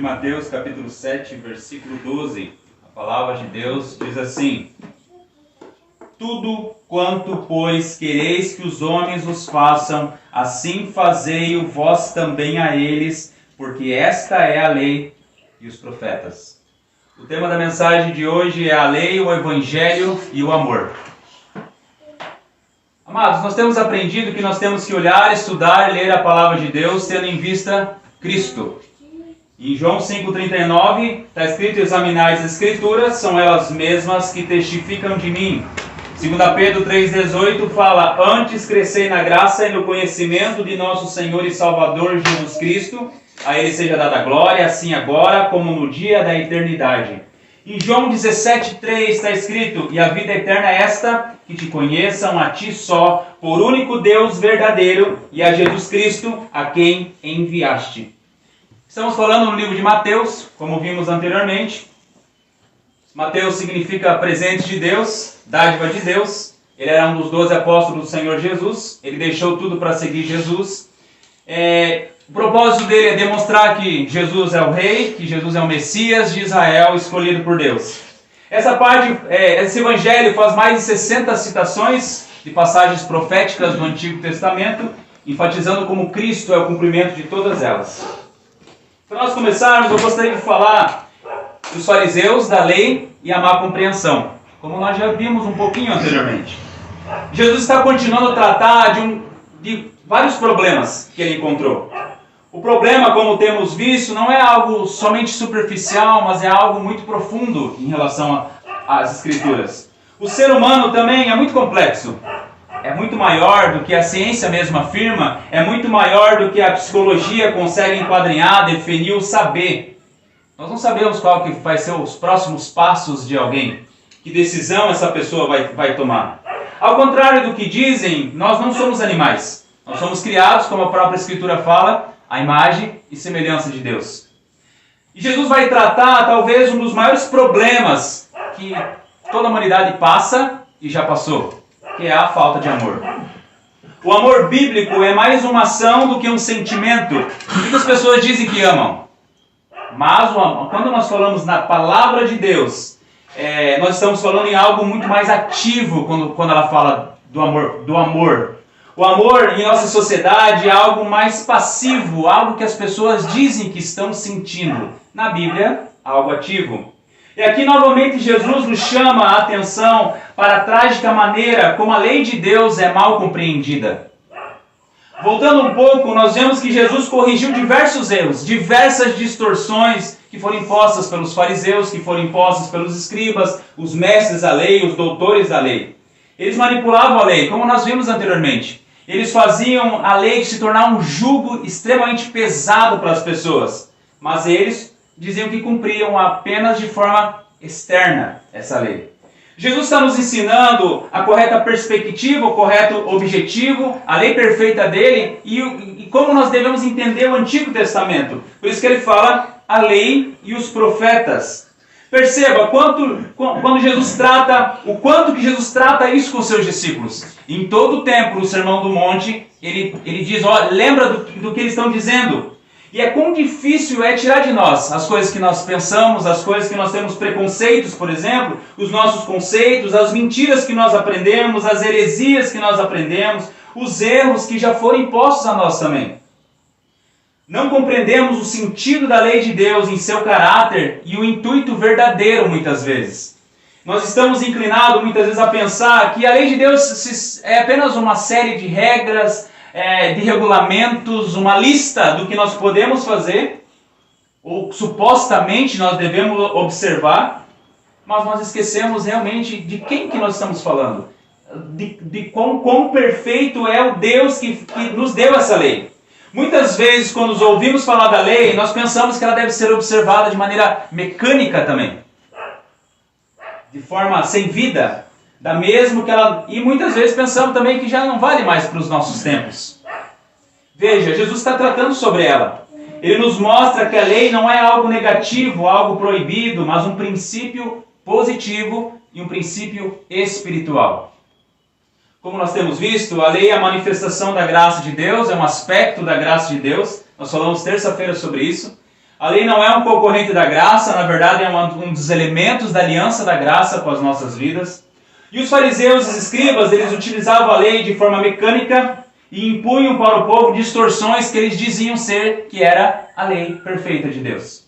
Mateus, capítulo 7, versículo 12. A palavra de Deus diz assim: Tudo quanto, pois, quereis que os homens vos façam, assim fazei-o vós também a eles, porque esta é a lei e os profetas. O tema da mensagem de hoje é a lei, o evangelho e o amor. Amados, nós temos aprendido que nós temos que olhar, estudar e ler a palavra de Deus tendo em vista Cristo. Em João 5,39 está escrito: examinai as escrituras, são elas mesmas que testificam de mim. 2 Pedro 3,18 fala: antes crescei na graça e no conhecimento de nosso Senhor e Salvador Jesus Cristo, a Ele seja dada glória, assim agora como no dia da eternidade. Em João 17,3 está escrito: e a vida eterna é esta, que te conheçam a ti só, por único Deus verdadeiro, e a Jesus Cristo, a quem enviaste. Estamos falando no livro de Mateus, como vimos anteriormente. Mateus significa presente de Deus, dádiva de Deus. Ele era um dos 12 apóstolos do Senhor Jesus. Ele deixou tudo para seguir Jesus. O propósito dele é demonstrar que Jesus é o rei, que Jesus é o Messias de Israel, escolhido por Deus. Essa parte, esse evangelho faz mais de 60 citações de passagens proféticas do Antigo Testamento, enfatizando como Cristo é o cumprimento de todas elas. Para nós começarmos, eu gostaria de falar dos fariseus, da lei e a má compreensão, como nós já vimos um pouquinho anteriormente. Jesus está continuando a tratar de vários problemas que ele encontrou. O problema, como temos visto, não é algo somente superficial, mas é algo muito profundo em relação às Escrituras. O ser humano também é muito complexo. É muito maior do que a ciência mesmo afirma, é muito maior do que a psicologia consegue enquadrinhar, definir ou saber. Nós não sabemos qual que vai ser os próximos passos de alguém, que decisão essa pessoa vai tomar. Ao contrário do que dizem, nós não somos animais. Nós somos criados, como a própria Escritura fala, à imagem e semelhança de Deus. E Jesus vai tratar talvez um dos maiores problemas que toda a humanidade passa e já passou, que é a falta de amor. O amor bíblico é mais uma ação do que um sentimento. Muitas pessoas dizem que amam. Mas quando nós falamos na palavra de Deus, nós estamos falando em algo muito mais ativo quando ela fala do amor. O amor em nossa sociedade é algo mais passivo, algo que as pessoas dizem que estão sentindo. Na Bíblia, algo ativo. E aqui novamente Jesus nos chama a atenção para a trágica maneira como a lei de Deus é mal compreendida. Voltando um pouco, nós vemos que Jesus corrigiu diversos erros, diversas distorções que foram impostas pelos fariseus, que foram impostas pelos escribas, os mestres da lei, os doutores da lei. Eles manipulavam a lei, como nós vimos anteriormente. Eles faziam a lei se tornar um jugo extremamente pesado para as pessoas, mas eles diziam que cumpriam apenas de forma externa essa lei. Jesus está nos ensinando a correta perspectiva, o correto objetivo, a lei perfeita dele e como nós devemos entender o Antigo Testamento. Por isso que ele fala a lei e os profetas. Perceba quando Jesus trata, o quanto que Jesus trata isso com seus discípulos. Em todo o tempo, no Sermão do Monte, ele diz, lembra do que eles estão dizendo. E é quão difícil é tirar de nós as coisas que nós pensamos, as coisas que nós temos preconceitos, por exemplo, os nossos conceitos, as mentiras que nós aprendemos, as heresias que nós aprendemos, os erros que já foram impostos a nós também. Não compreendemos o sentido da lei de Deus em seu caráter e o intuito verdadeiro muitas vezes. Nós estamos inclinados muitas vezes a pensar que a lei de Deus é apenas uma série de regras, de regulamentos, uma lista do que nós podemos fazer, ou supostamente nós devemos observar, mas nós esquecemos realmente de quem que nós estamos falando, de quão perfeito é o Deus que nos deu essa lei. Muitas vezes, quando nos ouvimos falar da lei, nós pensamos que ela deve ser observada de maneira mecânica também, de forma sem vida. E muitas vezes pensamos também que já não vale mais para os nossos tempos. Veja, Jesus está tratando sobre ela. Ele nos mostra que a lei não é algo negativo, algo proibido, mas um princípio positivo e um princípio espiritual. Como nós temos visto, a lei é a manifestação da graça de Deus, é um aspecto da graça de Deus. Nós falamos terça-feira sobre isso. A lei não é um concorrente da graça, na verdade é um dos elementos da aliança da graça com as nossas vidas. E os fariseus e os escribas, eles utilizavam a lei de forma mecânica e impunham para o povo distorções que eles diziam ser que era a lei perfeita de Deus.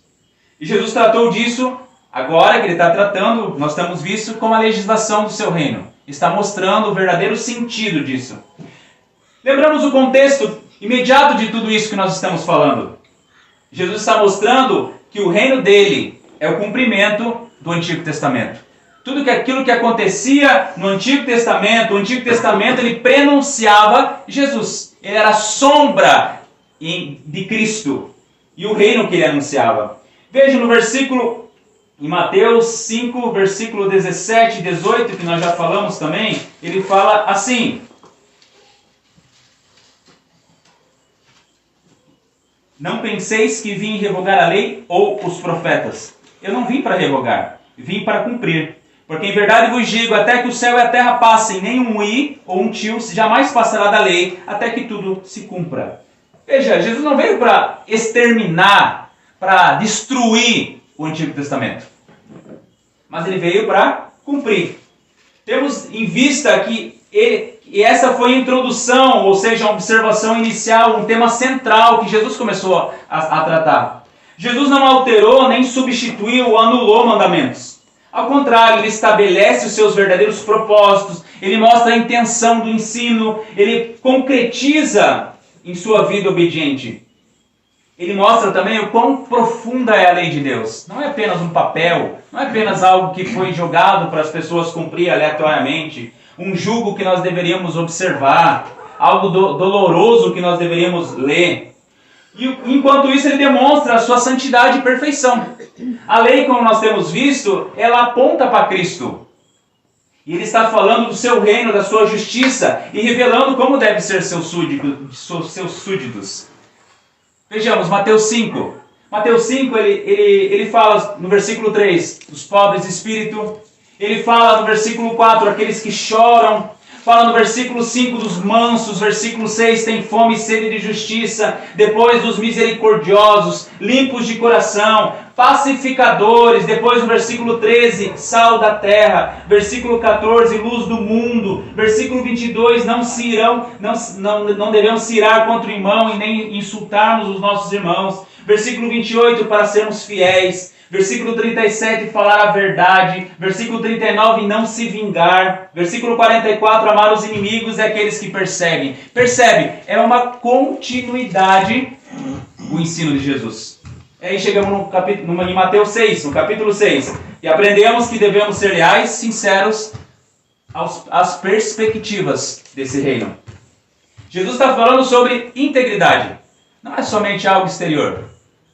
E Jesus tratou disso, agora que ele está tratando, nós temos visto como a legislação do seu reino. Está mostrando o verdadeiro sentido disso. Lembramos o contexto imediato de tudo isso que nós estamos falando. Jesus está mostrando que o reino dele é o cumprimento do Antigo Testamento. Tudo aquilo que acontecia no Antigo Testamento, o Antigo Testamento ele prenunciava Jesus. Ele era a sombra de Cristo e o reino que ele anunciava. Veja no versículo, em Mateus 5, versículo 17 e 18, que nós já falamos também, ele fala assim: não penseis que vim revogar a lei ou os profetas. Eu não vim para revogar, vim para cumprir. Porque em verdade vos digo, até que o céu e a terra passem, nem um i ou um tio jamais passará da lei, até que tudo se cumpra. Veja, Jesus não veio para exterminar, para destruir o Antigo Testamento. Mas ele veio para cumprir. Temos em vista que essa foi a introdução, ou seja, a observação inicial, um tema central que Jesus começou a tratar. Jesus não alterou nem substituiu ou anulou mandamentos. Ao contrário, ele estabelece os seus verdadeiros propósitos, ele mostra a intenção do ensino, ele concretiza em sua vida obediente. Ele mostra também o quão profunda é a lei de Deus. Não é apenas um papel, não é apenas algo que foi jogado para as pessoas cumprir aleatoriamente, um jugo que nós deveríamos observar, algo doloroso que nós deveríamos ler. E enquanto isso ele demonstra a sua santidade e perfeição. A lei, como nós temos visto, ela aponta para Cristo. E ele está falando do seu reino, da sua justiça e revelando como devem ser seus súditos. Vejamos, Mateus 5. Mateus 5, ele fala no versículo 3, dos pobres de espírito. Ele fala no versículo 4, aqueles que choram. Fala no versículo 5 dos mansos, versículo 6, tem fome e sede de justiça. Depois dos misericordiosos, limpos de coração, pacificadores. Depois no versículo 13, sal da terra. Versículo 14, luz do mundo. Versículo 22, não deverão se irar contra o irmão e nem insultarmos os nossos irmãos. Versículo 28, para sermos fiéis. Versículo 37, falar a verdade. Versículo 39, não se vingar. Versículo 44, amar os inimigos e aqueles que perseguem. Percebe? É uma continuidade o ensino de Jesus. E aí chegamos em Mateus 6, no capítulo 6. E aprendemos que devemos ser leais, sinceros às perspectivas desse reino. Jesus está falando sobre integridade. Não é somente algo exterior,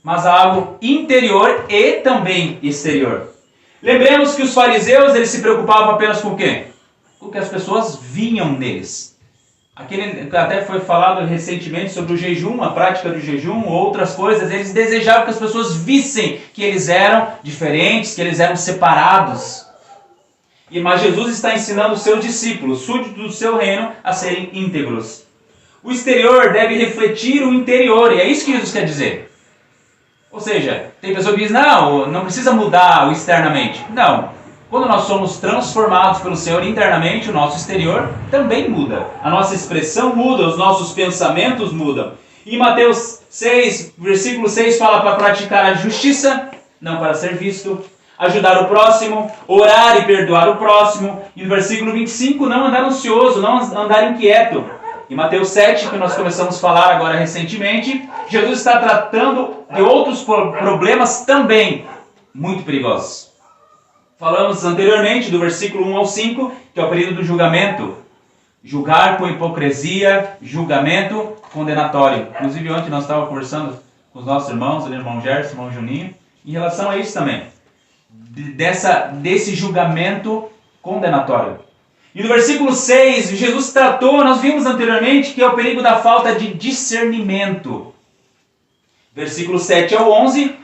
mas algo interior e também exterior. Lembremos que os fariseus eles se preocupavam apenas com o quê? Com o que as pessoas viam neles. Aquele até foi falado recentemente sobre o jejum, a prática do jejum, outras coisas. Eles desejavam que as pessoas vissem que eles eram diferentes, que eles eram separados. Mas Jesus está ensinando os seus discípulos, súditos do seu reino, a serem íntegros. O exterior deve refletir o interior, e é isso que Jesus quer dizer. Ou seja, tem pessoa que diz, não precisa mudar o externamente. Não. Quando nós somos transformados pelo Senhor internamente, o nosso exterior também muda. A nossa expressão muda, os nossos pensamentos mudam. E Mateus 6, versículo 6 fala para praticar a justiça, não para ser visto, ajudar o próximo, orar e perdoar o próximo. E no versículo 25, não andar ansioso, não andar inquieto. Em Mateus 7, que nós começamos a falar agora recentemente, Jesus está tratando de outros problemas também muito perigosos. Falamos anteriormente do versículo 1 ao 5, que é o período do julgamento. Julgar com hipocrisia, julgamento condenatório. Inclusive ontem nós estávamos conversando com os nossos irmãos, o irmão Gerson, o irmão Juninho, em relação a isso também. Desse julgamento condenatório. E no versículo 6, Jesus tratou, nós vimos anteriormente, que é o perigo da falta de discernimento. Versículo 7 ao 11,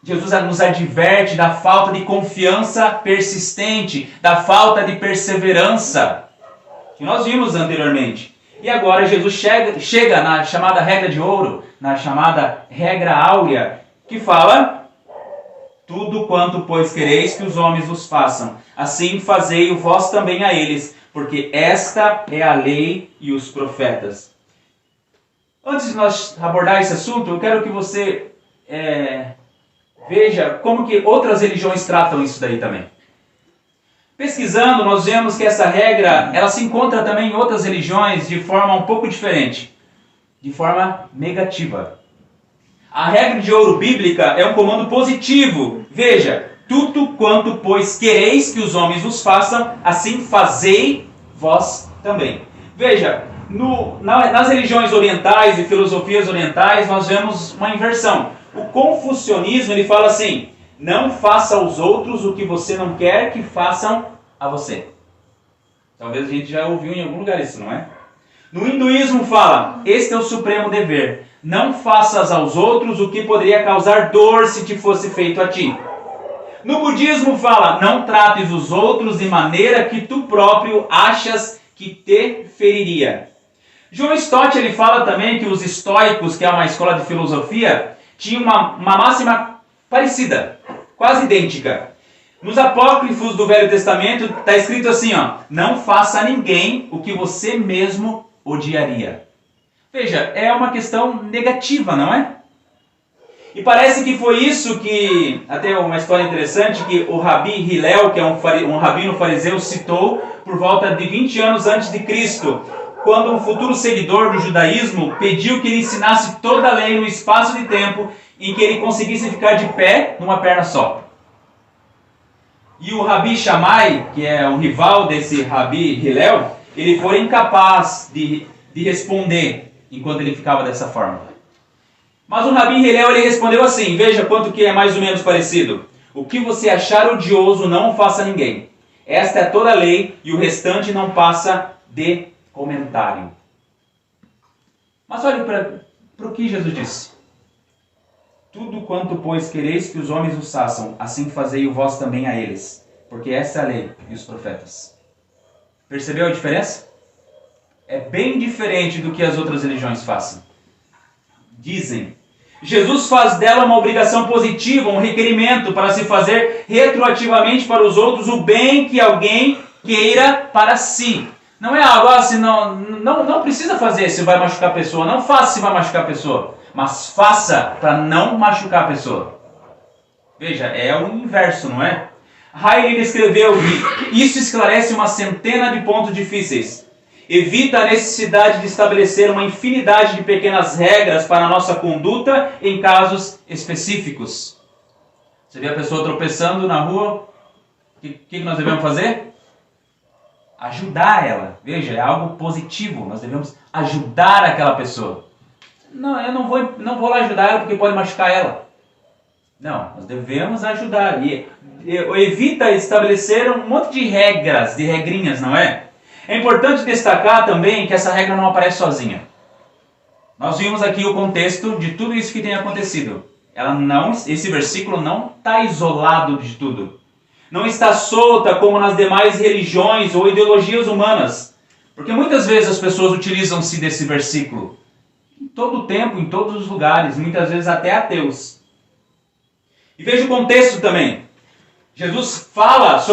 Jesus nos adverte da falta de confiança persistente, da falta de perseverança, que nós vimos anteriormente. E agora Jesus chega na chamada regra de ouro, na chamada regra áurea, que fala: tudo quanto, pois, quereis que os homens vos façam, assim fazei-o vós também a eles, porque esta é a lei e os profetas. Antes de nós abordar esse assunto, eu quero que você veja como que outras religiões tratam isso daí também. Pesquisando, nós vemos que essa regra, ela se encontra também em outras religiões de forma um pouco diferente, de forma negativa. A regra de ouro bíblica é um comando positivo. Veja, tudo quanto, pois, quereis que os homens vos façam, assim fazei vós também. Veja, nas religiões orientais e filosofias orientais, nós vemos uma inversão. O confucionismo, ele fala assim: não faça aos outros o que você não quer que façam a você. Talvez a gente já ouviu em algum lugar isso, não é? No hinduísmo fala: este é o supremo dever. Não faças aos outros o que poderia causar dor se te fosse feito a ti. No budismo fala: não trates os outros de maneira que tu próprio achas que te feriria. John Stott, ele fala também que os estoicos, que é uma escola de filosofia, tinham uma máxima parecida, quase idêntica. Nos apócrifos do Velho Testamento está escrito assim, não faça a ninguém o que você mesmo odiaria. Veja, é uma questão negativa, não é? E parece que foi isso que, até uma história interessante, que o Rabi Hillel, que é um rabino fariseu, citou por volta de 20 anos antes de Cristo, quando um futuro seguidor do judaísmo pediu que ele ensinasse toda a lei no espaço de tempo em que ele conseguisse ficar de pé numa perna só. E o Rabi Shammai, que é o rival desse Rabi Hillel, ele foi incapaz de responder enquanto ele ficava dessa forma. Mas o Rabi Hillel, ele respondeu assim: veja quanto que é mais ou menos parecido. O que você achar odioso, não o faça a ninguém. Esta é toda a lei e o restante não passa de comentário. Mas olhe para o que Jesus disse. Tudo quanto, pois, quereis que os homens os façam, assim fazei-o vós também a eles, porque esta é a lei e os profetas. Percebeu a diferença? É bem diferente do que as outras religiões fazem. Dizem. Jesus faz dela uma obrigação positiva, um requerimento para se fazer retroativamente para os outros o bem que alguém queira para si. Não é algo assim, não precisa fazer se vai machucar a pessoa, não faça se vai machucar a pessoa, mas faça para não machucar a pessoa. Veja, é o inverso, não é? Riley escreveu que isso esclarece uma centena de pontos difíceis. Evita a necessidade de estabelecer uma infinidade de pequenas regras para a nossa conduta em casos específicos. Você vê a pessoa tropeçando na rua, o que nós devemos fazer? Ajudar ela. Veja, é algo positivo. Nós devemos ajudar aquela pessoa. Não, eu não vou lá ajudar ela porque pode machucar ela. Não, nós devemos ajudar. E evita estabelecer um monte de regras, de regrinhas, não é? É importante destacar também que essa regra não aparece sozinha. Nós vimos aqui o contexto de tudo isso que tem acontecido. Esse versículo não está isolado de tudo. Não está solta como nas demais religiões ou ideologias humanas. Porque muitas vezes as pessoas utilizam-se desse versículo. Em todo o tempo, em todos os lugares, muitas vezes até ateus. E veja o contexto também. Jesus fala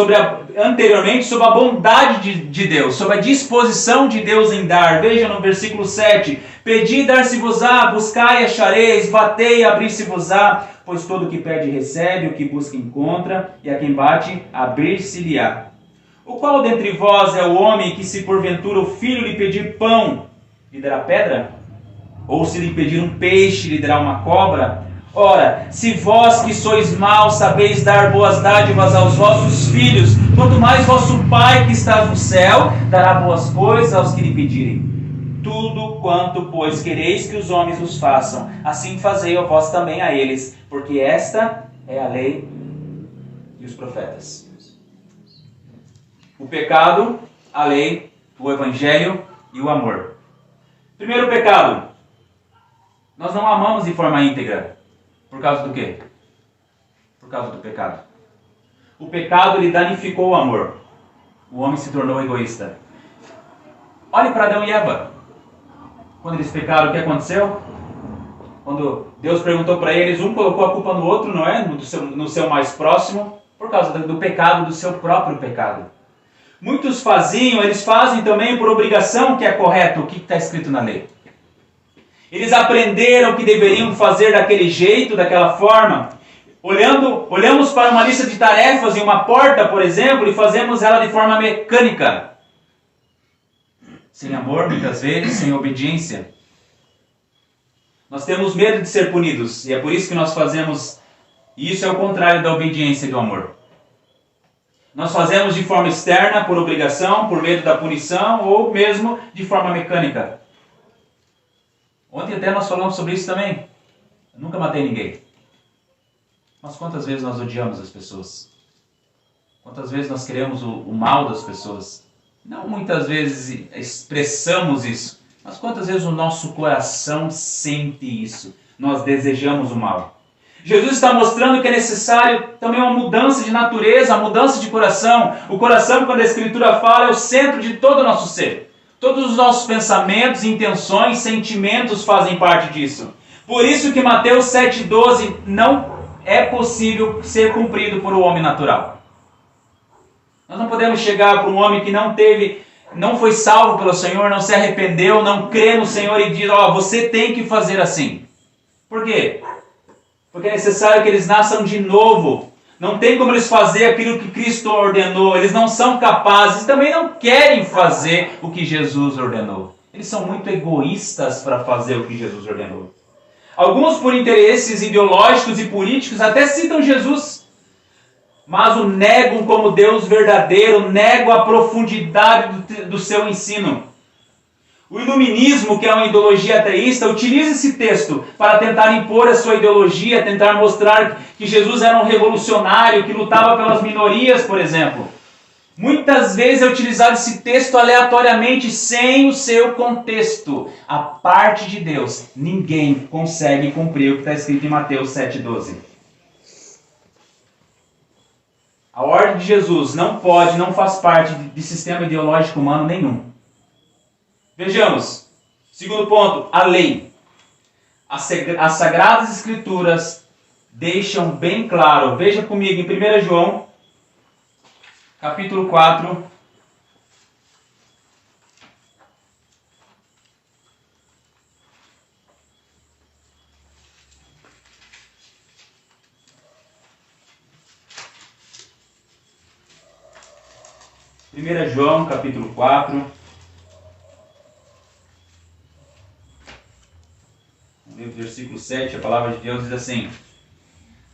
anteriormente sobre a bondade de Deus, sobre a disposição de Deus em dar. Veja no versículo 7. Pedi, dar-se-vos-á, buscai, achareis, batei, abrir-se-vos-á, pois todo o que pede recebe, o que busca encontra, e a quem bate, abrir-se-lhe-á. O qual dentre vós é o homem que, se porventura o filho lhe pedir pão, lhe dará pedra? Ou se lhe pedir um peixe, lhe dará uma cobra? Ora, se vós que sois maus sabeis dar boas dádivas aos vossos filhos, quanto mais vosso Pai que está no céu dará boas coisas aos que lhe pedirem. Tudo quanto, pois, quereis que os homens os façam, assim fazei-o vós também a eles, porque esta é a lei e os profetas. O pecado, a lei, o evangelho e o amor. Primeiro pecado. Nós não amamos de forma íntegra. Por causa do quê? Por causa do pecado. O pecado, ele danificou o amor. O homem se tornou egoísta. Olhe para Adão e Eva. Quando eles pecaram, o que aconteceu? Quando Deus perguntou para eles, um colocou a culpa no outro, não é? No seu mais próximo, por causa do pecado, do seu próprio pecado. Muitos eles fazem também por obrigação, que é correto, o que está escrito na lei. Eles aprenderam que deveriam fazer daquele jeito, daquela forma. Olhamos para uma lista de tarefas em uma porta, por exemplo, e fazemos ela de forma mecânica. Sem amor, muitas vezes, sem obediência. Nós temos medo de ser punidos, e é por isso que nós fazemos. E isso é o contrário da obediência e do amor. Nós fazemos de forma externa, por obrigação, por medo da punição, ou mesmo de forma mecânica. Ontem até nós falamos sobre isso também. Eu nunca matei ninguém. Mas quantas vezes nós odiamos as pessoas? Quantas vezes nós queremos o mal das pessoas? Não muitas vezes expressamos isso, mas quantas vezes o nosso coração sente isso? Nós desejamos o mal. Jesus está mostrando que é necessário também uma mudança de natureza, uma mudança de coração. O coração, quando a Escritura fala, é o centro de todo o nosso ser. Todos os nossos pensamentos, intenções, sentimentos fazem parte disso. Por isso que Mateus 7,12 não é possível ser cumprido por um homem natural. Nós não podemos chegar para um homem que não foi salvo pelo Senhor, não se arrependeu, não crê no Senhor e diz, você tem que fazer assim. Por quê? Porque é necessário que eles nasçam de novo. Não tem como eles fazer aquilo que Cristo ordenou. Eles não são capazes, também não querem fazer o que Jesus ordenou. Eles são muito egoístas para fazer o que Jesus ordenou. Alguns, por interesses ideológicos e políticos, até citam Jesus, mas o negam como Deus verdadeiro, negam a profundidade do seu ensino. O iluminismo, que é uma ideologia ateísta, utiliza esse texto para tentar impor a sua ideologia, tentar mostrar que Jesus era um revolucionário, que lutava pelas minorias, por exemplo. Muitas vezes é utilizado esse texto aleatoriamente, sem o seu contexto. A parte de Deus, ninguém consegue cumprir o que está escrito em Mateus 7,12. A ordem de Jesus não faz parte de sistema ideológico humano nenhum. Vejamos, segundo ponto, a lei. As Sagradas Escrituras deixam bem claro, veja comigo em 1 João, capítulo 4, João, capítulo 4, versículo 7, a palavra de Deus diz assim: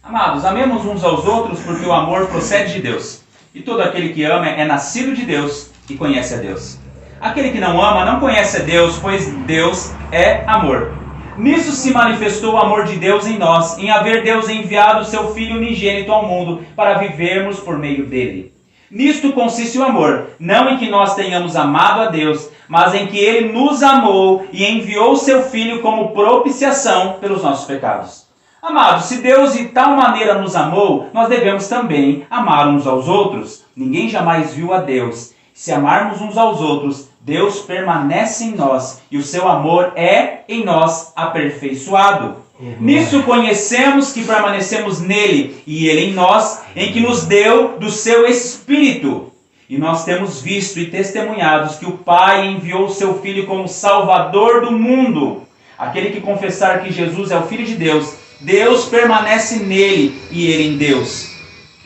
Amados, amemos uns aos outros, porque o amor procede de Deus. E todo aquele que ama é nascido de Deus e conhece a Deus. Aquele que não ama não conhece a Deus, pois Deus é amor. Nisso se manifestou o amor de Deus em nós, em haver Deus enviado o seu Filho unigênito ao mundo, para vivermos por meio dele. Nisto consiste o amor, não em que nós tenhamos amado a Deus, mas em que Ele nos amou e enviou o seu Filho como propiciação pelos nossos pecados. Amados, se Deus de tal maneira nos amou, nós devemos também amar uns aos outros. Ninguém jamais viu a Deus. Se amarmos uns aos outros, Deus permanece em nós e o seu amor é em nós aperfeiçoado. Nisso conhecemos que permanecemos nele e ele em nós, em que nos deu do seu Espírito. E nós temos visto e testemunhados que o Pai enviou o seu Filho como Salvador do mundo. Aquele que confessar que Jesus é o Filho de Deus, Deus permanece nele e ele em Deus.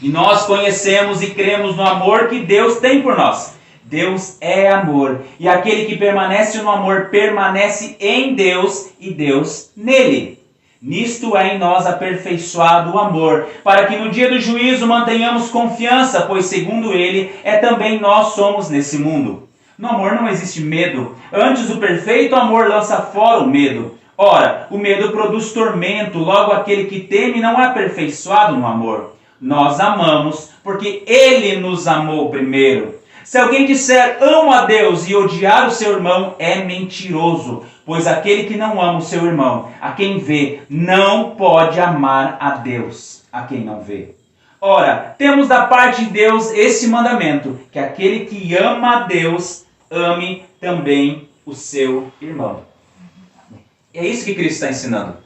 E nós conhecemos e cremos no amor que Deus tem por nós. Deus é amor, e aquele que permanece no amor permanece em Deus e Deus nele. Nisto é em nós aperfeiçoado o amor, para que no dia do juízo mantenhamos confiança, pois segundo ele é também nós somos nesse mundo. No amor não existe medo, antes o perfeito amor lança fora o medo. Ora, o medo produz tormento, logo aquele que teme não é aperfeiçoado no amor. Nós amamos porque ele nos amou primeiro. Se alguém disser amo a Deus e odiar o seu irmão, é mentiroso, pois aquele que não ama o seu irmão, a quem vê, não pode amar a Deus, a quem não vê. Ora, temos da parte de Deus esse mandamento, que aquele que ama a Deus, ame também o seu irmão. É isso que Cristo está ensinando.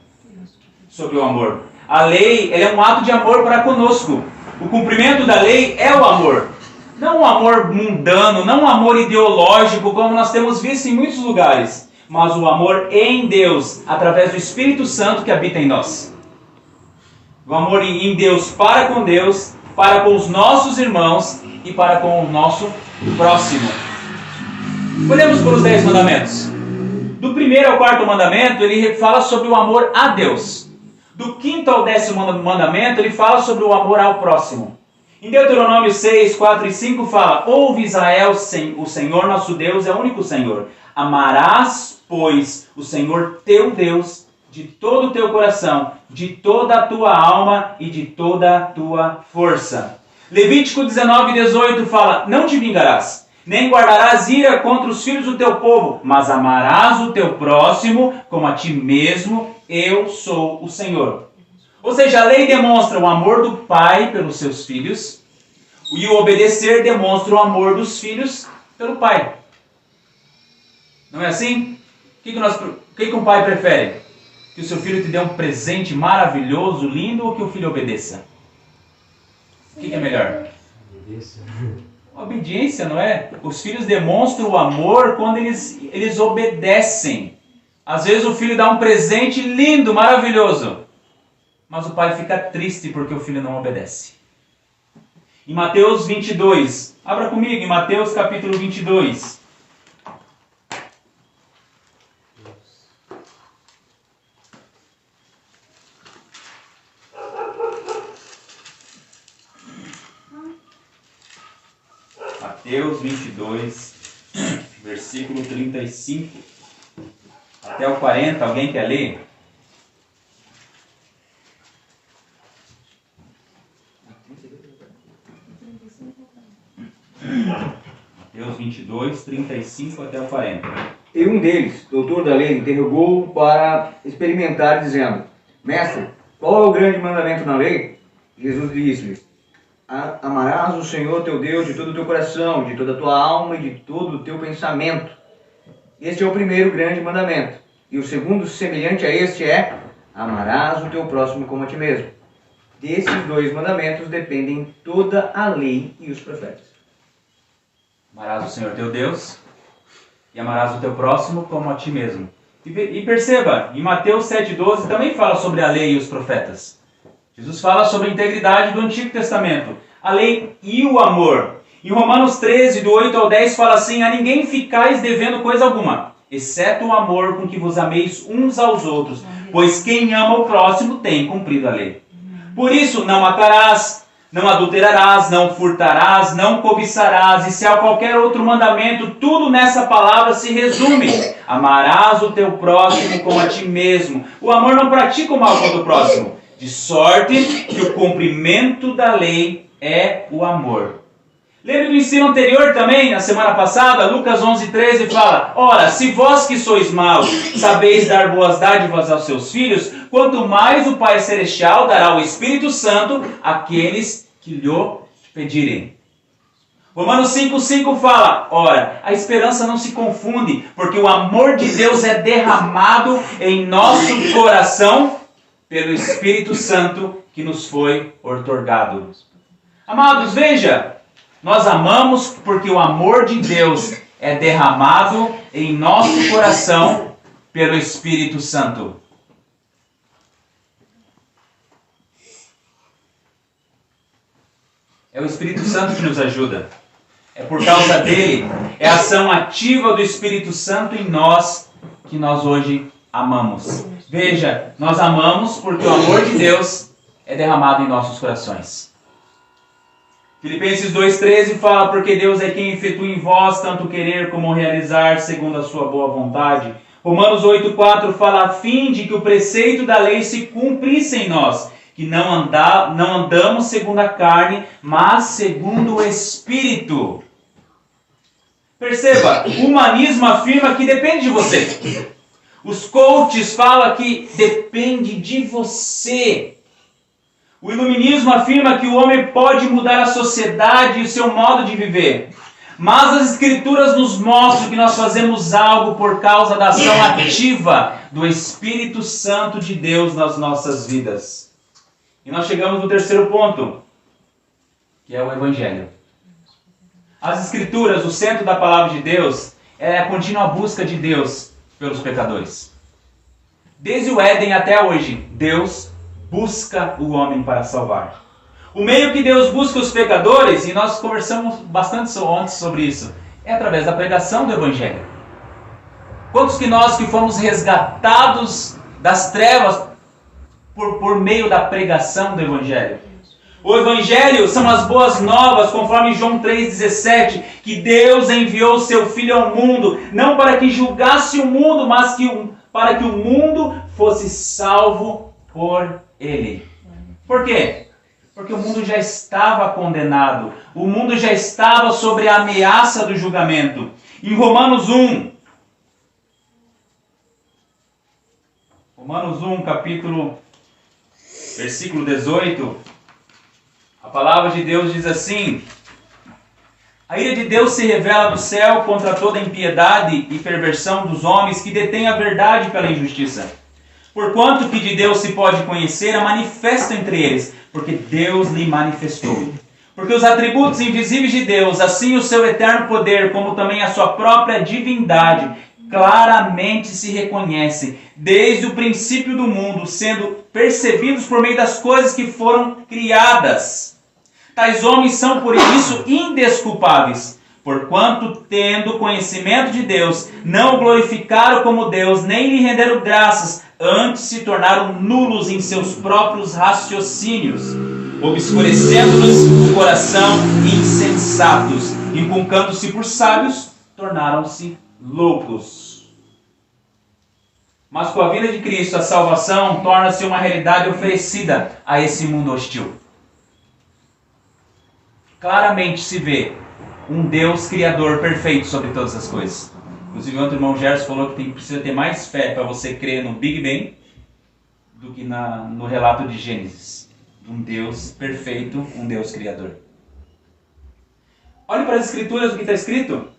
sobre o amor. A lei, ela é um ato de amor para conosco. O cumprimento da lei é o amor. Não um amor mundano, não um amor ideológico, como nós temos visto em muitos lugares, mas o amor em Deus, através do Espírito Santo que habita em nós. O amor em Deus, para com os nossos irmãos e para com o nosso próximo. Olhemos para os 10 mandamentos. Do 1º ao 4º mandamento, ele fala sobre o amor a Deus. Do 5º ao 10º mandamento, ele fala sobre o amor ao próximo. Em Deuteronômio 6, 4 e 5 fala: Ouve Israel, o Senhor nosso Deus é o único Senhor. Amarás, pois, o Senhor teu Deus de todo o teu coração, de toda a tua alma e de toda a tua força. Levítico 19, 18 fala: Não te vingarás, nem guardarás ira contra os filhos do teu povo, mas amarás o teu próximo como a ti mesmo, eu sou o Senhor. Ou seja, a lei demonstra o amor do pai pelos seus filhos e o obedecer demonstra o amor dos filhos pelo pai. Não é assim? O que um pai prefere? Que o seu filho te dê um presente maravilhoso, lindo, ou que o filho obedeça? O que é melhor? Obediência, não é? Os filhos demonstram o amor quando eles obedecem. Às vezes o filho dá um presente lindo, maravilhoso, mas o pai fica triste porque o filho não obedece. Em Mateus 22, abra comigo em Mateus capítulo 22. Mateus 22, versículo 35 até o 40, alguém quer ler? Mateus 22, 35 até o 40. E um deles, doutor da lei, interrogou-o para experimentar, dizendo: Mestre, qual é o grande mandamento na lei? Jesus disse-lhe: Amarás o Senhor teu Deus de todo o teu coração, de toda a tua alma e de todo o teu pensamento. Este é o primeiro grande mandamento. E o segundo, semelhante a este, é: amarás o teu próximo como a ti mesmo. Desses 2 mandamentos dependem toda a lei e os profetas. Amarás o Senhor teu Deus e amarás o teu próximo como a ti mesmo. E perceba, em Mateus 7,12 também fala sobre a lei e os profetas. Jesus fala sobre a integridade do Antigo Testamento, a lei e o amor. Em Romanos 13, do 8 ao 10, fala assim: A ninguém ficais devendo coisa alguma, exceto o amor com que vos ameis uns aos outros, pois quem ama o próximo tem cumprido a lei. Por isso, não matarás, não adulterarás, não furtarás, não cobiçarás, e se há qualquer outro mandamento, tudo nessa palavra se resume: amarás o teu próximo como a ti mesmo. O amor não pratica o mal contra o próximo, de sorte que o cumprimento da lei é o amor. Lembra do ensino anterior também, na semana passada, Lucas 11:13 fala: Ora, se vós que sois maus sabeis dar boas dádivas aos seus filhos, quanto mais o Pai Celestial dará o Espírito Santo àqueles que lhe pedirem. Romanos 5:5 fala: Ora, a esperança não se confunde, porque o amor de Deus é derramado em nosso coração pelo Espírito Santo que nos foi outorgado. Amados, veja, nós amamos porque o amor de Deus é derramado em nosso coração pelo Espírito Santo. É o Espírito Santo que nos ajuda. É por causa dele, é a ação ativa do Espírito Santo em nós que nós hoje amamos. Veja, nós amamos porque o amor de Deus é derramado em nossos corações. Filipenses 2,13 fala: Porque Deus é quem efetua em vós tanto querer como realizar segundo a sua boa vontade. Romanos 8,4 fala: A fim de que o preceito da lei se cumprisse em nós, que não andamos segundo a carne, mas segundo o Espírito. Perceba, o humanismo afirma que depende de você. Os coaches falam que depende de você. O iluminismo afirma que o homem pode mudar a sociedade e o seu modo de viver. Mas as Escrituras nos mostram que nós fazemos algo por causa da ação ativa do Espírito Santo de Deus nas nossas vidas. E nós chegamos no terceiro ponto, que é o Evangelho. As Escrituras, o centro da palavra de Deus, é a contínua busca de Deus pelos pecadores. Desde o Éden até hoje, Deus busca o homem para salvar. O meio que Deus busca os pecadores, e nós conversamos bastante ontem sobre isso, é através da pregação do Evangelho. Quantos que nós que fomos resgatados das trevas por meio da pregação do Evangelho? O Evangelho são as boas novas, conforme João 3,17, que Deus enviou o seu Filho ao mundo, não para que julgasse o mundo, mas para que o mundo fosse salvo por Ele. Por quê? Porque o mundo já estava condenado, o mundo já estava sobre a ameaça do julgamento. Em Romanos 1, versículo 18, a palavra de Deus diz assim: a ira de Deus se revela do céu contra toda impiedade e perversão dos homens que detêm a verdade pela injustiça. Porquanto que de Deus se pode conhecer, a manifesta entre eles, porque Deus lhe manifestou. Porque os atributos invisíveis de Deus, assim o seu eterno poder, como também a sua própria divindade, claramente se reconhecem desde o princípio do mundo, sendo percebidos por meio das coisas que foram criadas. Tais homens são por isso indesculpáveis, porquanto, tendo conhecimento de Deus, não o glorificaram como Deus, nem lhe renderam graças, antes se tornaram nulos em seus próprios raciocínios, obscurecendo-lhes o coração, insensatos, e conquistando-se por sábios, tornaram-se loucos. Mas com a vinda de Cristo, a salvação torna-se uma realidade oferecida a esse mundo hostil. Claramente se vê um Deus criador perfeito sobre todas as coisas. Inclusive, ontem o irmão Gerson falou que precisa ter mais fé para você crer no Big Bang do que no relato de Gênesis. Um Deus perfeito, um Deus criador. Olhe para as Escrituras o que está escrito.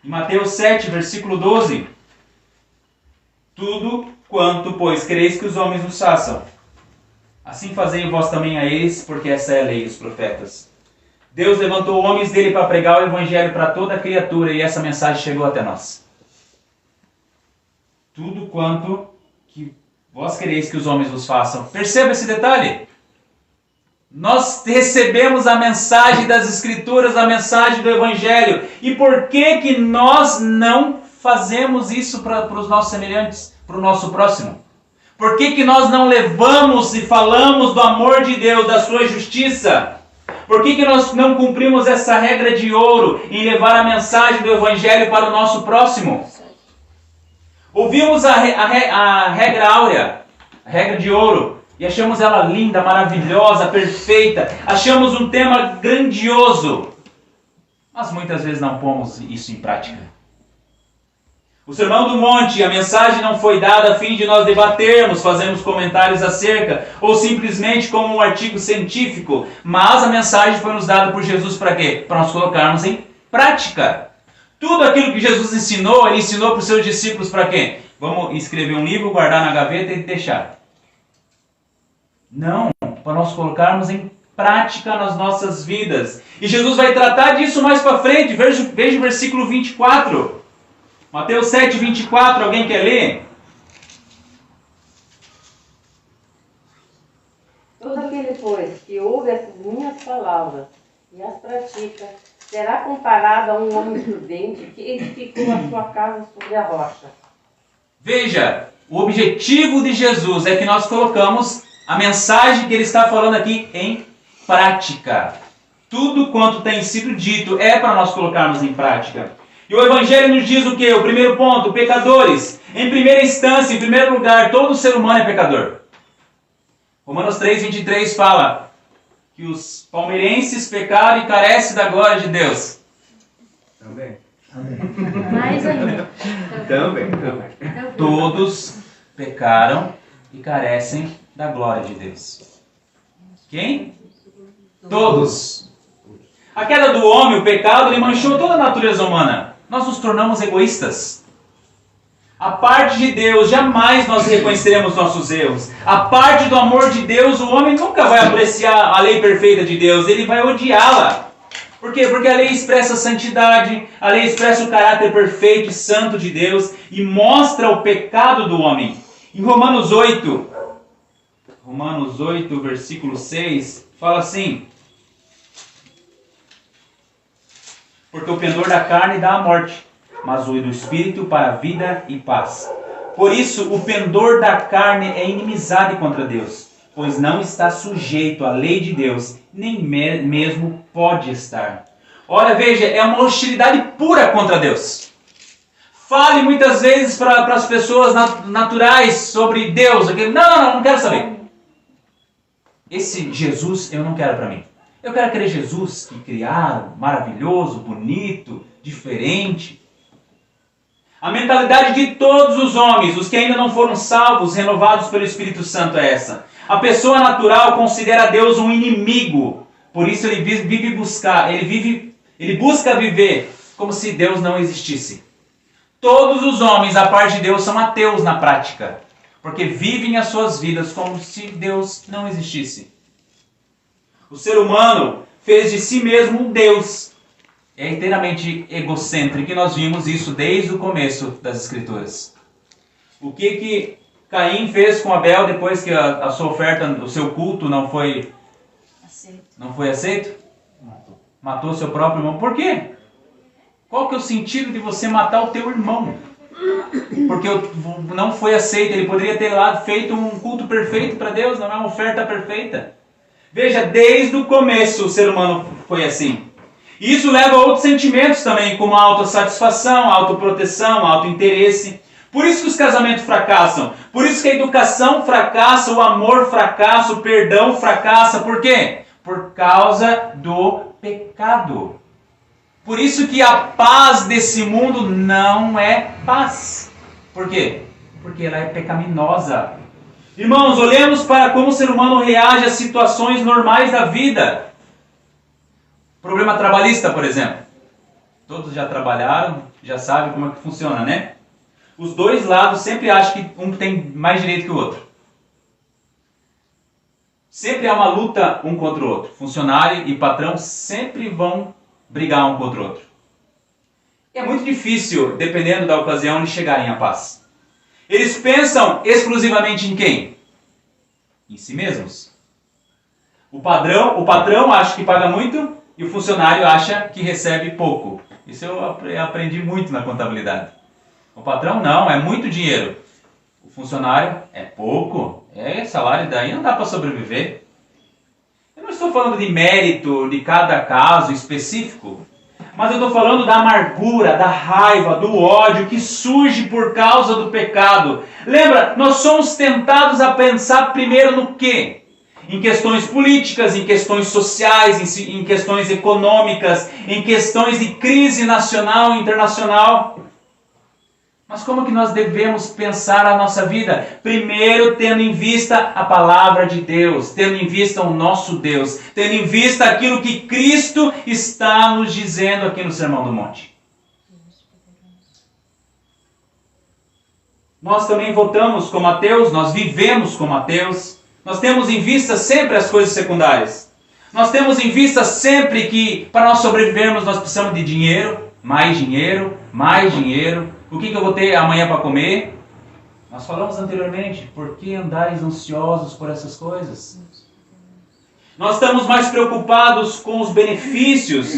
Em Mateus 7, versículo 12. Tudo quanto, pois, creis que os homens nos façam, assim fazei vós também a eles, porque essa é a lei dos profetas. Deus levantou homens dele para pregar o Evangelho para toda a criatura, e essa mensagem chegou até nós. Tudo quanto que vós quereis que os homens vos façam. Perceba esse detalhe. Nós recebemos a mensagem das Escrituras, a mensagem do Evangelho. E por que nós não fazemos isso para os nossos semelhantes, para o nosso próximo? Por que nós não levamos e falamos do amor de Deus, da sua justiça? Por que nós não cumprimos essa regra de ouro em levar a mensagem do Evangelho para o nosso próximo? Ouvimos a regra áurea, a regra de ouro, e achamos ela linda, maravilhosa, perfeita. Achamos um tema grandioso, mas muitas vezes não pomos isso em prática. O Sermão do Monte, a mensagem não foi dada a fim de nós debatermos, fazermos comentários acerca, ou simplesmente como um artigo científico, mas a mensagem foi nos dada por Jesus para quê? Para nós colocarmos em prática. Tudo aquilo que Jesus ensinou, Ele ensinou para os seus discípulos para quê? Vamos escrever um livro, guardar na gaveta e deixar. Não, para nós colocarmos em prática nas nossas vidas. E Jesus vai tratar disso mais para frente. Veja o versículo 24. Mateus 7, 24, alguém quer ler? Todo aquele, pois, que ouve essas minhas palavras e as pratica, será comparado a um homem prudente que edificou a sua casa sobre a rocha. Veja, o objetivo de Jesus é que nós colocamos a mensagem que ele está falando aqui em prática. Tudo quanto tem sido dito é para nós colocarmos em prática. E o Evangelho nos diz o quê? O primeiro ponto, pecadores. Em primeira instância, em primeiro lugar, todo ser humano é pecador. Romanos 3, 23 fala que os palmeirenses pecaram e carecem da glória de Deus. Também. Mais ainda. Também. Todos pecaram e carecem da glória de Deus. Quem? Todos. A queda do homem, o pecado, ele manchou toda a natureza humana. Nós nos tornamos egoístas. A parte de Deus, jamais nós reconheceremos nossos erros. A parte do amor de Deus, o homem nunca vai apreciar a lei perfeita de Deus, ele vai odiá-la. Por quê? Porque a lei expressa a santidade, a lei expressa o caráter perfeito e santo de Deus e mostra o pecado do homem. Em Romanos 8, versículo 6, fala assim: porque o pendor da carne dá a morte, mas o do Espírito para a vida e paz. Por isso, o pendor da carne é inimizade contra Deus, pois não está sujeito à lei de Deus, nem mesmo pode estar. Ora, veja, é uma hostilidade pura contra Deus. Fale muitas vezes para as pessoas naturais sobre Deus. Não quero saber. Esse Jesus eu não quero para mim. Eu quero aquele Jesus que criaram, maravilhoso, bonito, diferente. A mentalidade de todos os homens, os que ainda não foram salvos, renovados pelo Espírito Santo, é essa. A pessoa natural considera Deus um inimigo. Por isso ele busca viver como se Deus não existisse. Todos os homens, à parte de Deus, são ateus na prática, porque vivem as suas vidas como se Deus não existisse. O ser humano fez de si mesmo um Deus. É inteiramente egocêntrico e nós vimos isso desde o começo das Escrituras. O que Caim fez com Abel depois que a sua oferta, o seu culto não foi aceito? Matou seu próprio irmão. Por quê? Qual que é o sentido de você matar o teu irmão? Porque não foi aceito. Ele poderia ter lá feito um culto perfeito para Deus, não é uma oferta perfeita. Veja, desde o começo o ser humano foi assim. E isso leva a outros sentimentos também, como a autossatisfação, a autoproteção, a autointeresse. Por isso que os casamentos fracassam. Por isso que a educação fracassa, o amor fracassa, o perdão fracassa. Por quê? Por causa do pecado. Por isso que a paz desse mundo não é paz. Por quê? Porque ela é pecaminosa. Irmãos, olhemos para como o ser humano reage às situações normais da vida. Problema trabalhista, por exemplo. Todos já trabalharam, já sabem como é que funciona, né? Os dois lados sempre acham que um tem mais direito que o outro. Sempre há uma luta um contra o outro. Funcionário e patrão sempre vão brigar um contra o outro. E é muito difícil, dependendo da ocasião, de chegarem à paz. Eles pensam exclusivamente em quem? Em si mesmos. O patrão acha que paga muito e o funcionário acha que recebe pouco. Isso eu aprendi muito na contabilidade. O patrão não, é muito dinheiro. O funcionário é pouco. Salário daí não dá para sobreviver. Eu não estou falando de mérito de cada caso específico, mas eu estou falando da amargura, da raiva, do ódio que surge por causa do pecado. Lembra, nós somos tentados a pensar primeiro no quê? Em questões políticas, em questões sociais, em questões econômicas, em questões de crise nacional e internacional. Mas como que nós devemos pensar a nossa vida? Primeiro, tendo em vista a palavra de Deus, tendo em vista o nosso Deus, tendo em vista aquilo que Cristo está nos dizendo aqui no Sermão do Monte. Nós também votamos como ateus, nós vivemos como ateus, nós temos em vista sempre as coisas secundárias. Nós temos em vista sempre que para nós sobrevivermos nós precisamos de dinheiro, mais dinheiro, mais dinheiro. O que eu vou ter amanhã para comer? Nós falamos anteriormente, por que andares ansiosos por essas coisas? Nós estamos mais preocupados com os benefícios.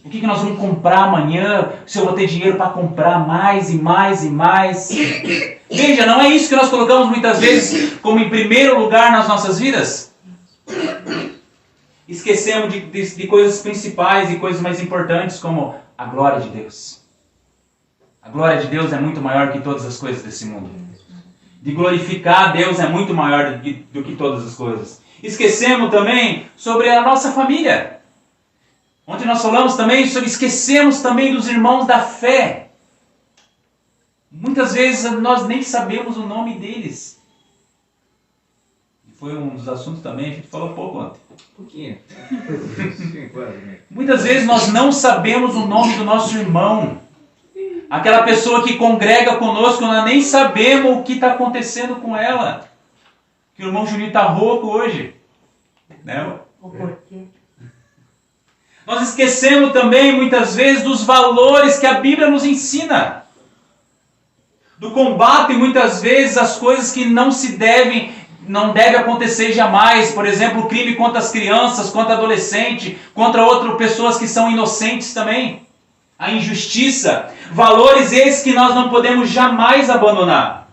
O que nós vamos comprar amanhã? Se eu vou ter dinheiro para comprar mais e mais e mais. Veja, não é isso que nós colocamos muitas vezes como em primeiro lugar nas nossas vidas? Esquecemos de coisas principais e coisas mais importantes como a glória de Deus. A glória de Deus é muito maior que todas as coisas desse mundo. De glorificar a Deus é muito maior do que todas as coisas. Esquecemos também sobre a nossa família. Ontem nós falamos também esquecemos também dos irmãos da fé. Muitas vezes nós nem sabemos o nome deles. foi um dos assuntos também, a gente falou pouco ontem. Um pouquinho. Muitas vezes nós não sabemos o nome do nosso irmão. Aquela pessoa que congrega conosco, nós nem sabemos o que está acontecendo com ela. Que o irmão Juninho está rouco hoje. Né? O porquê? Nós esquecemos também, muitas vezes, dos valores que a Bíblia nos ensina. Do combate, muitas vezes, as coisas que não deve acontecer jamais. Por exemplo, o crime contra as crianças, contra adolescentes, contra outras pessoas que são inocentes também. A injustiça. Valores esses que nós não podemos jamais abandonar.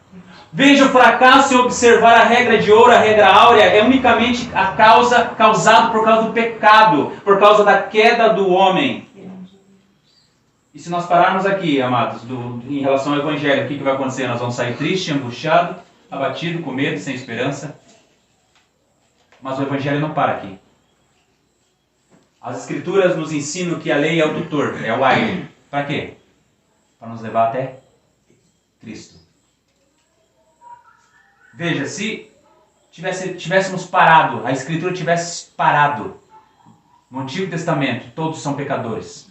Veja o fracasso em observar a regra de ouro, a regra áurea, é unicamente a causa causada por causa do pecado, por causa da queda do homem. E se nós pararmos aqui, amados, em relação ao Evangelho, o que vai acontecer? Nós vamos sair triste, angustiado, abatido, com medo, sem esperança. Mas o Evangelho não para aqui. As Escrituras nos ensinam que a lei é o tutor, é o guia. Para quê? Para nos levar até Cristo. Veja, se tivéssemos parado, a Escritura tivesse parado no Antigo Testamento, todos são pecadores.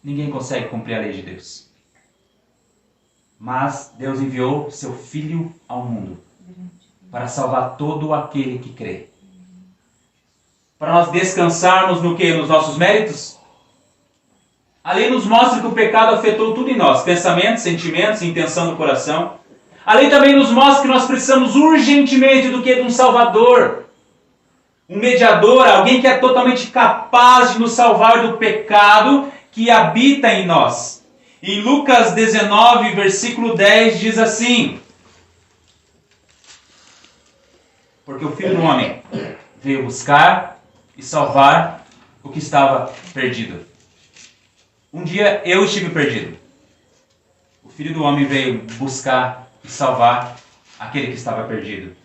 Ninguém consegue cumprir a lei de Deus. Mas Deus enviou seu Filho ao mundo para salvar todo aquele que crê. Para nós descansarmos no quê? Nos nossos méritos? A lei nos mostra que o pecado afetou tudo em nós. Pensamentos, sentimentos, intenção do coração. A lei também nos mostra que nós precisamos urgentemente do que? De um Salvador. Um mediador, alguém que é totalmente capaz de nos salvar do pecado que habita em nós. Em Lucas 19, versículo 10, diz assim: porque o Filho do Homem veio buscar e salvar o que estava perdido. Um dia eu estive perdido. O Filho do Homem veio buscar e salvar aquele que estava perdido.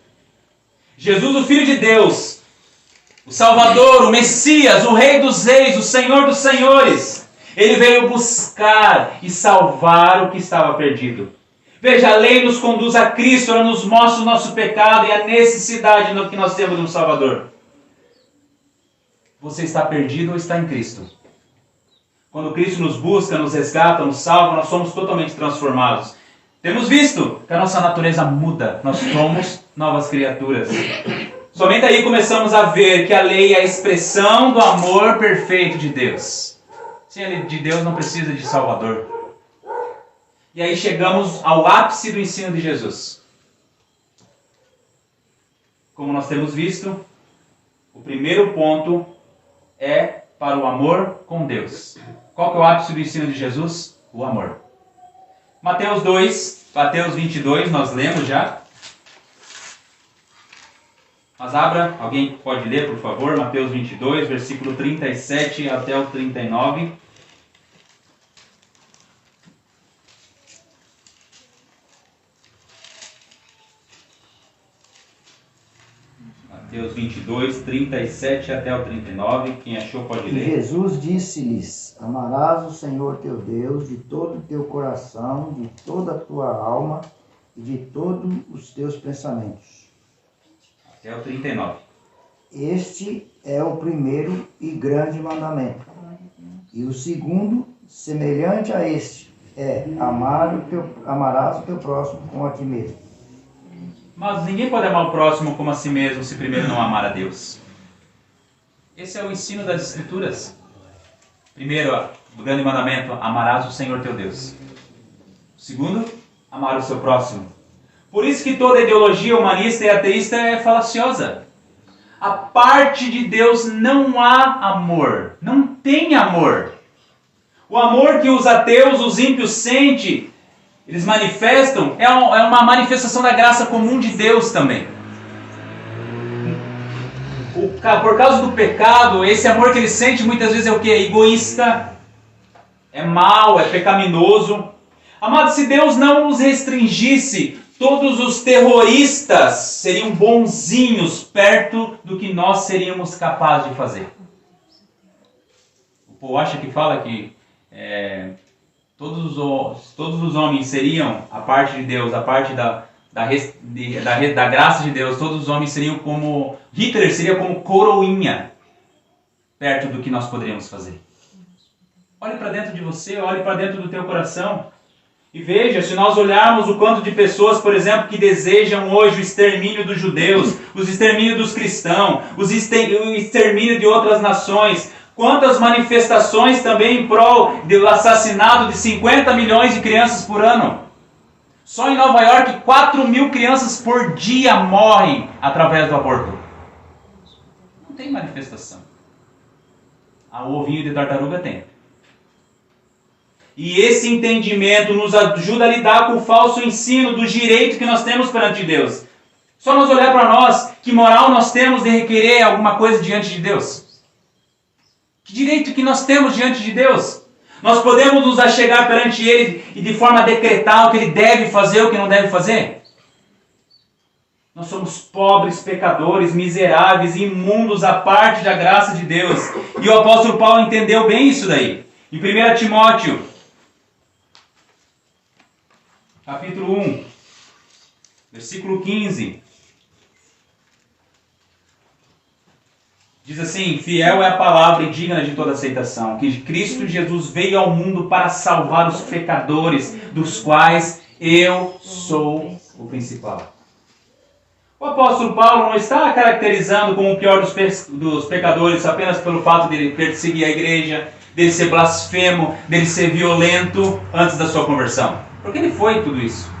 Jesus, o Filho de Deus, o Salvador, o Messias, o Rei dos Reis, o Senhor dos Senhores, ele veio buscar e salvar o que estava perdido. Veja, a lei nos conduz a Cristo, ela nos mostra o nosso pecado e a necessidade no que nós temos de um Salvador. Você está perdido ou está em Cristo? Quando Cristo nos busca, nos resgata, nos salva, nós somos totalmente transformados. Temos visto que a nossa natureza muda, nós somos novas criaturas. Somente aí começamos a ver que a lei é a expressão do amor perfeito de Deus. Sem a lei de Deus não precisa de Salvador. E aí chegamos ao ápice do ensino de Jesus. Como nós temos visto, o primeiro ponto é para o amor com Deus. Qual que é o ápice do ensino de Jesus? O amor. Mateus 2, Mateus 22, nós lemos já. Mas abra, alguém pode ler, por favor, Mateus 22, versículo 37 até o 39. Mateus 22, 37 até o 39. Quem achou pode E ler. Jesus disse-lhes: amarás o Senhor teu Deus de todo o teu coração, de toda a tua alma e de todos os teus pensamentos. Até o 39. Este é o primeiro e grande mandamento. E o segundo, semelhante a este, é: amarás o teu próximo como a ti mesmo. Mas ninguém pode amar o próximo como a si mesmo se primeiro não amar a Deus. Esse é o ensino das Escrituras. Primeiro, o grande mandamento: amarás o Senhor teu Deus. Segundo, amar o seu próximo. Por isso que toda ideologia humanista e ateísta é falaciosa. A parte de Deus não há amor. Não tem amor. O amor que os ateus, os ímpios sentem, eles manifestam, é uma manifestação da graça comum de Deus também. Por causa do pecado, esse amor que ele sente muitas vezes é o quê? É egoísta, é mau, é pecaminoso. Amado, se Deus não nos restringisse, todos os terroristas seriam bonzinhos perto do que nós seríamos capazes de fazer. O povo acha que fala que todos os homens seriam a parte de Deus, a parte da graça de Deus, todos os homens seriam como... Hitler seria como coroinha perto do que nós poderíamos fazer. Olhe para dentro de você, olhe para dentro do teu coração e veja, se nós olharmos o quanto de pessoas, por exemplo, que desejam hoje o extermínio dos judeus, o extermínio dos cristãos, o extermínio de outras nações, quantas manifestações também em prol do assassinato de 50 milhões de crianças por ano. Só em Nova York, 4.000 crianças por dia morrem através do aborto. Não tem manifestação. O ovinho de tartaruga tem. E esse entendimento nos ajuda a lidar com o falso ensino do direito que nós temos perante Deus. Só nós olhar para nós, que moral nós temos de requerer alguma coisa diante de Deus? Que direito que nós temos diante de Deus? Nós podemos nos achegar perante Ele e de forma a decretar o que Ele deve fazer, o que não deve fazer? Nós somos pobres, pecadores, miseráveis, imundos à parte da graça de Deus. E o apóstolo Paulo entendeu bem isso daí. Em 1 Timóteo, capítulo 1, versículo 15. Diz assim: fiel é a palavra e digna de toda aceitação, que Cristo Jesus veio ao mundo para salvar os pecadores, dos quais eu sou o principal. O apóstolo Paulo não está caracterizando como o pior dos pecadores apenas pelo fato de ele perseguir a igreja, dele ser blasfemo, dele ser violento antes da sua conversão. Porque ele foi tudo isso.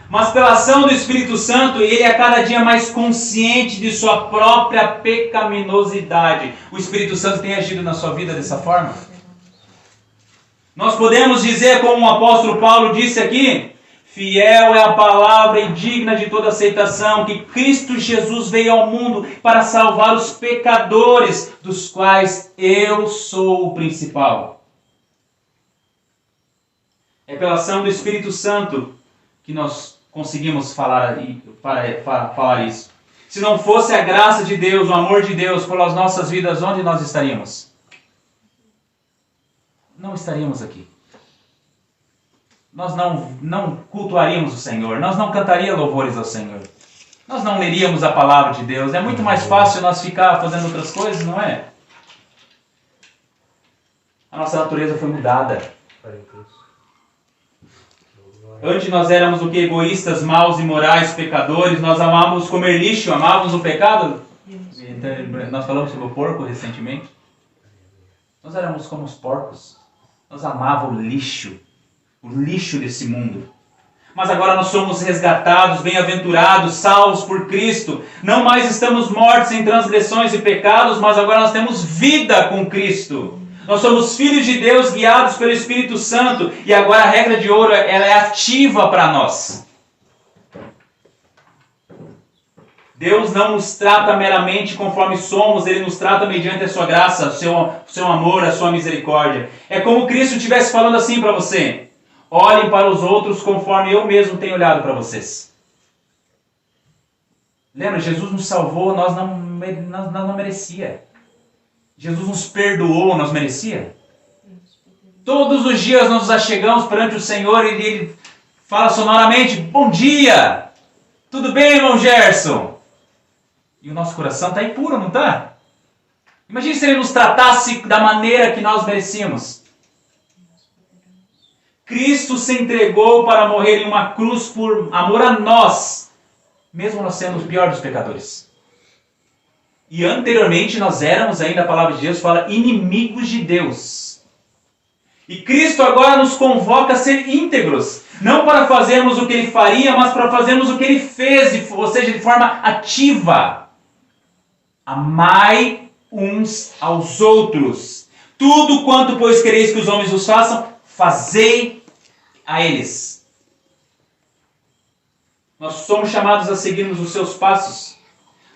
Mas pela ação do Espírito Santo, ele é cada dia mais consciente de sua própria pecaminosidade. O Espírito Santo tem agido na sua vida dessa forma? Nós podemos dizer, como o apóstolo Paulo disse aqui, fiel é a palavra e digna de toda aceitação, que Cristo Jesus veio ao mundo para salvar os pecadores, dos quais eu sou o principal. É pela ação do Espírito Santo que nós conseguimos falar isso. Se não fosse a graça de Deus, o amor de Deus pelas nossas vidas, onde nós estaríamos? Não estaríamos aqui. Nós não cultuaríamos o Senhor, nós não cantaríamos louvores ao Senhor, nós não leríamos a palavra de Deus. É muito mais fácil nós ficar fazendo outras coisas, não é? A nossa natureza foi mudada. Antes nós éramos o que? Egoístas, maus, imorais, pecadores. Nós amávamos comer lixo, amávamos o pecado. Nós falamos sobre o porco recentemente. Nós éramos como os porcos. Nós amávamos o lixo desse mundo. Mas agora nós somos resgatados, bem-aventurados, salvos por Cristo. Não mais estamos mortos em transgressões e pecados, mas agora nós temos vida com Cristo. Nós somos filhos de Deus, guiados pelo Espírito Santo. E agora a regra de ouro, ela é ativa para nós. Deus não nos trata meramente conforme somos, Ele nos trata mediante a sua graça, o seu amor, a sua misericórdia. É como Cristo estivesse falando assim para você: olhem para os outros conforme eu mesmo tenho olhado para vocês. Lembra, Jesus nos salvou, nós não merecia. Jesus nos perdoou, nós merecia? Todos os dias nós nos achegamos perante o Senhor e Ele fala sonoramente: bom dia! Tudo bem, irmão Gerson? E o nosso coração está impuro, não está? Imagine se Ele nos tratasse da maneira que nós merecíamos. Cristo se entregou para morrer em uma cruz por amor a nós, mesmo nós sendo os piores dos pecadores. E anteriormente nós éramos, ainda a palavra de Deus fala, inimigos de Deus. E Cristo agora nos convoca a ser íntegros, não para fazermos o que Ele faria, mas para fazermos o que Ele fez, ou seja, de forma ativa. Amai uns aos outros. Tudo quanto, pois, quereis que os homens os façam, fazei a eles. Nós somos chamados a seguirmos os seus passos.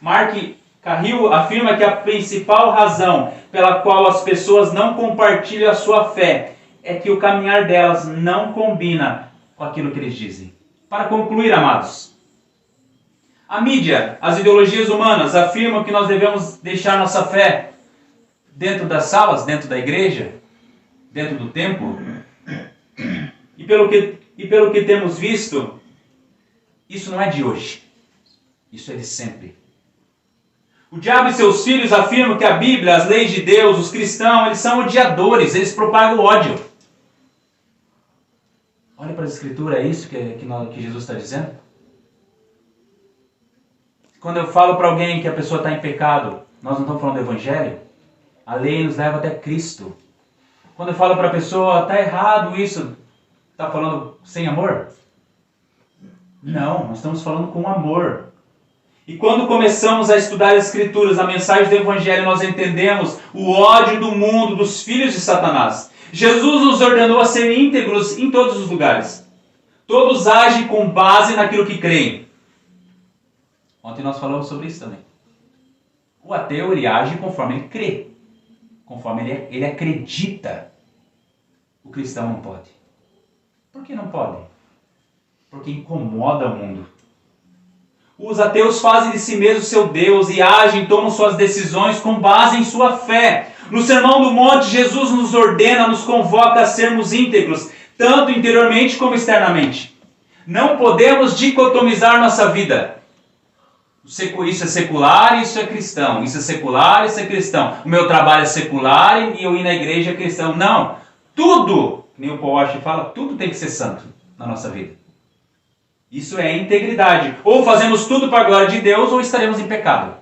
Mark Carril afirma que a principal razão pela qual as pessoas não compartilham a sua fé é que o caminhar delas não combina com aquilo que eles dizem. Para concluir, amados, a mídia, as ideologias humanas afirmam que nós devemos deixar nossa fé dentro das salas, dentro da igreja, dentro do templo. E pelo que temos visto, Isso não é de hoje. Isso é de sempre. O diabo e seus filhos afirmam que a Bíblia, as leis de Deus, os cristãos, eles são odiadores, eles propagam ódio. Olha para as escrituras, é isso que Jesus está dizendo? Quando eu falo para alguém que a pessoa está em pecado, nós não estamos falando do Evangelho? A lei nos leva até Cristo. Quando eu falo para a pessoa, está errado isso, está falando sem amor? Não, nós estamos falando com amor. E quando começamos a estudar as Escrituras, a mensagem do Evangelho, nós entendemos o ódio do mundo, dos filhos de Satanás. Jesus nos ordenou a ser íntegros em todos os lugares. Todos agem com base naquilo que creem. Ontem nós falamos sobre isso também. O ateu, ele age conforme ele crê. Conforme ele acredita. O cristão não pode. Por que não pode? Porque incomoda o mundo. Os ateus fazem de si mesmos seu Deus e agem, tomam suas decisões com base em sua fé. No Sermão do Monte, Jesus nos ordena, nos convoca a sermos íntegros, tanto interiormente como externamente. Não podemos dicotomizar nossa vida. Isso é secular, isso é cristão. Isso é secular, isso é cristão. O meu trabalho é secular e eu ir na igreja é cristão. Não. Tudo, nem o Paul Washer fala, tudo tem que ser santo na nossa vida. Isso é integridade. Ou fazemos tudo para a glória de Deus, ou estaremos em pecado.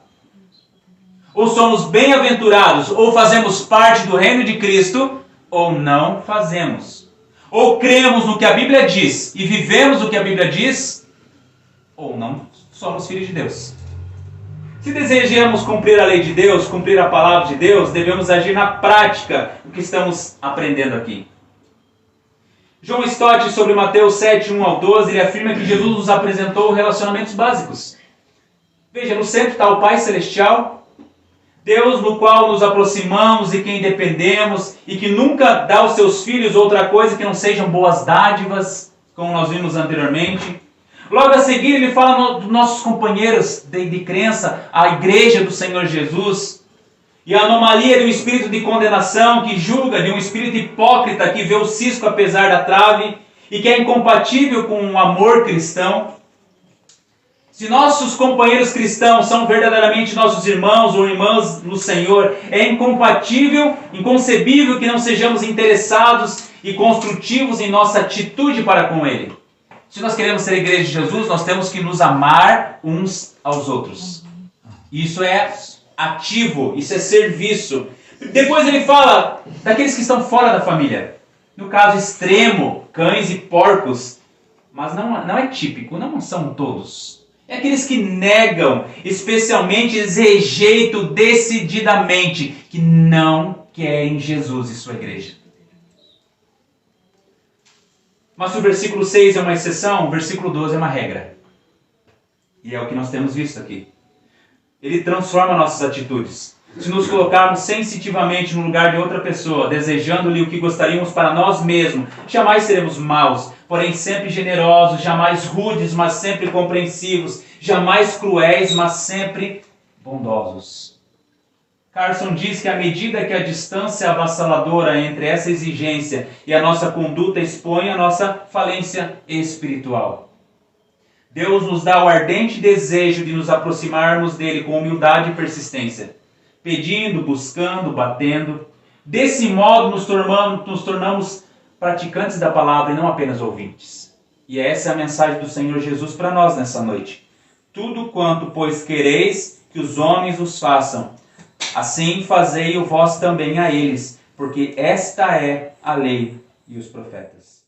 Ou somos bem-aventurados, ou fazemos parte do reino de Cristo, ou não fazemos. Ou cremos no que a Bíblia diz e vivemos o que a Bíblia diz, ou não somos filhos de Deus. Se desejamos cumprir a lei de Deus, cumprir a palavra de Deus, devemos agir na prática o que estamos aprendendo aqui. John Stott, sobre Mateus 7, 1 ao 12, ele afirma que Jesus nos apresentou relacionamentos básicos. Veja, no centro está o Pai Celestial, Deus no qual nos aproximamos e quem dependemos, e que nunca dá aos seus filhos outra coisa que não sejam boas dádivas, como nós vimos anteriormente. Logo a seguir ele fala dos nossos companheiros de crença, a igreja do Senhor Jesus. E a anomalia de um espírito de condenação que julga, de um espírito hipócrita que vê o cisco apesar da trave e que é incompatível com o amor cristão. Se nossos companheiros cristãos são verdadeiramente nossos irmãos ou irmãs no Senhor, é incompatível, inconcebível que não sejamos interessados e construtivos em nossa atitude para com Ele. Se nós queremos ser a igreja de Jesus, nós temos que nos amar uns aos outros. Isso é ativo, isso é serviço. Depois ele fala daqueles que estão fora da família. No caso extremo, cães e porcos. Mas não é típico, não são todos. É aqueles que negam, especialmente eles rejeitam decididamente, que não querem Jesus e sua igreja. Mas se o versículo 6 é uma exceção, o versículo 12 é uma regra. E é o que nós temos visto aqui. Ele transforma nossas atitudes. Se nos colocarmos sensitivamente no lugar de outra pessoa, desejando-lhe o que gostaríamos para nós mesmos, jamais seremos maus, porém sempre generosos, jamais rudes, mas sempre compreensivos, jamais cruéis, mas sempre bondosos. Carson diz que à medida que a distância avassaladora entre essa exigência e a nossa conduta expõe a nossa falência espiritual. Deus nos dá o ardente desejo de nos aproximarmos dele com humildade e persistência, pedindo, buscando, batendo. Desse modo nos tornamos praticantes da palavra e não apenas ouvintes. E essa é a mensagem do Senhor Jesus para nós nessa noite. Tudo quanto, pois, quereis que os homens os façam, assim fazei-o vós também a eles, porque esta é a lei e os profetas.